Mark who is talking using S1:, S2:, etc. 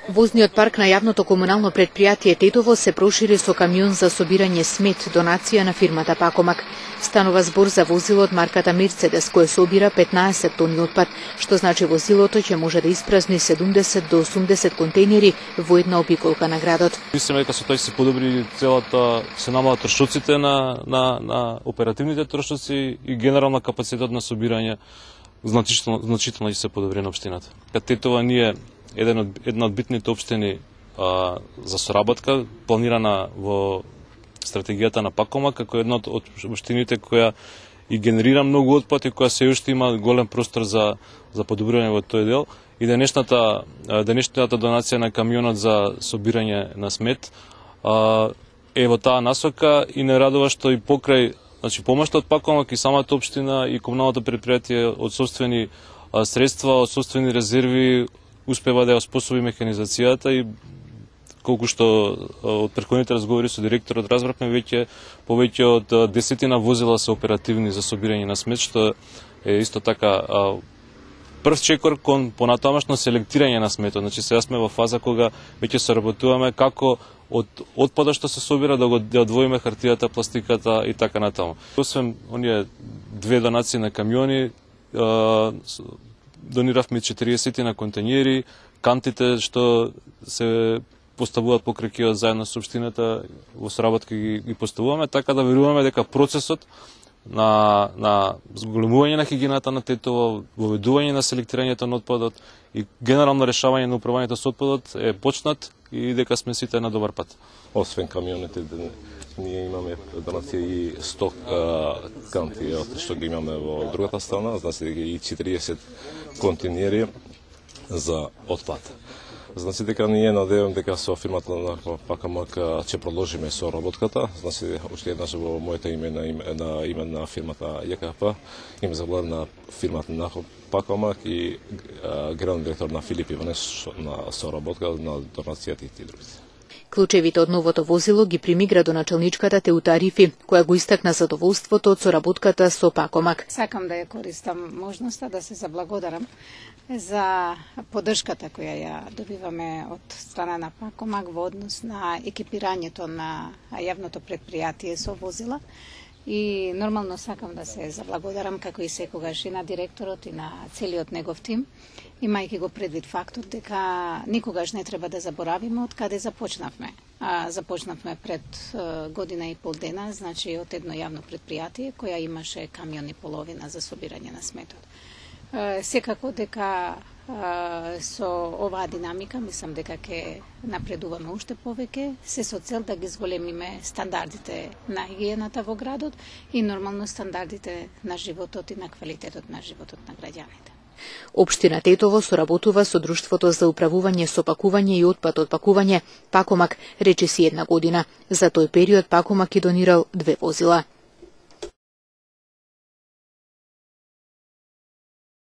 S1: Возниот парк на јавното комунално предпријатие Тетово се прошири со камион за собирање смет, донација на фирмата Пакомак. Станува збор за возило од марката Мерцедес, кое собира 15 тони отпад, што значи возилото ќе може да испразни 70 до 80 контейнери во една обиколка на градот.
S2: Мислиме дека со тој се подобри се намалат трошоците на оперативните трошоци и генерална капацитет на собирање значително ќе се подобри на општината. Тетово ние една од битните општини за соработка, планирана во стратегијата на Пакомак, како една од општините која и генерира многу отпад и која се уште има голем простор за подобрување во тој дел. И денешната донација на камионот за собирање на смет е во таа насока и не радува што и покрај помошта од Пакомак и самата општина и комуналното предпријатие од собствени средства, од собствени резерви успева да ја оспособи механизацијата и колку што од претходните разговори со директорот разбравме повеќе од 10 возила се оперативни за собирање на смет, што е исто така прв чекор кон понатамошно селектирање на сметот. Значи сега сме во фаза кога веќе соработуваме како од отпадот што се собира да одвоиме хартијата, пластиката и така натаму. Освен оние две донации на камиони, дониравме 40 на контењери, кантите што се поставуваат покрај киот заедно со општината во соработка ги поставуваме, така да веруваме дека процесот на зголемување на хигиената на Тетово, воведување на селектирањето на отпадот и генерално решавање на управувањето со отпадот е почнат и дека сме сите на добар пат.
S3: Освен камионите, ние имаме донација и 100 канти што ги имаме во другата страна, значи и 40 контейнери за отпад. Значи дека ние надевам дека со фирмата на Пакомак ќе продолжиме со работката. Значи уште еднаш во моето име на фирмата ЈКП, им заблагам на фирмата на Пакомак и генерален директор на Филип Иванеш на соработка на донацијата и другите.
S1: Клучевите од новото возило ги прими градоначалничката Теута Арифи, која го истакна задоволството од соработката со Пакомак.
S4: Сакам да ја користам можноста да се заблагодарам за поддршката која ја добиваме од страна на Пакомак во однос на екипирањето на јавното предпријатие со возила. И нормално сакам да се заблагодарам како и секогаш и на директорот и на целиот негов тим, имајќи го предвид фактот дека никогаш не треба да заборавиме од каде започнавме. Започнавме пред година и пол дена, значи од едно јавно предпријатие која имаше камион и половина за собирање на сметот. Секако дека со оваа динамика мислам дека ќе напредуваме уште повеќе, се со цел да ги зголемиме стандардите на хигиената во градот и нормално стандардите на животот и на квалитетот на животот на граѓаните.
S1: Општина Тетово соработува со Друштвото за управување со пакување и отпад од пакување Пакомак речиси 1 година. За тој период Пакомак е донирал 2 возила.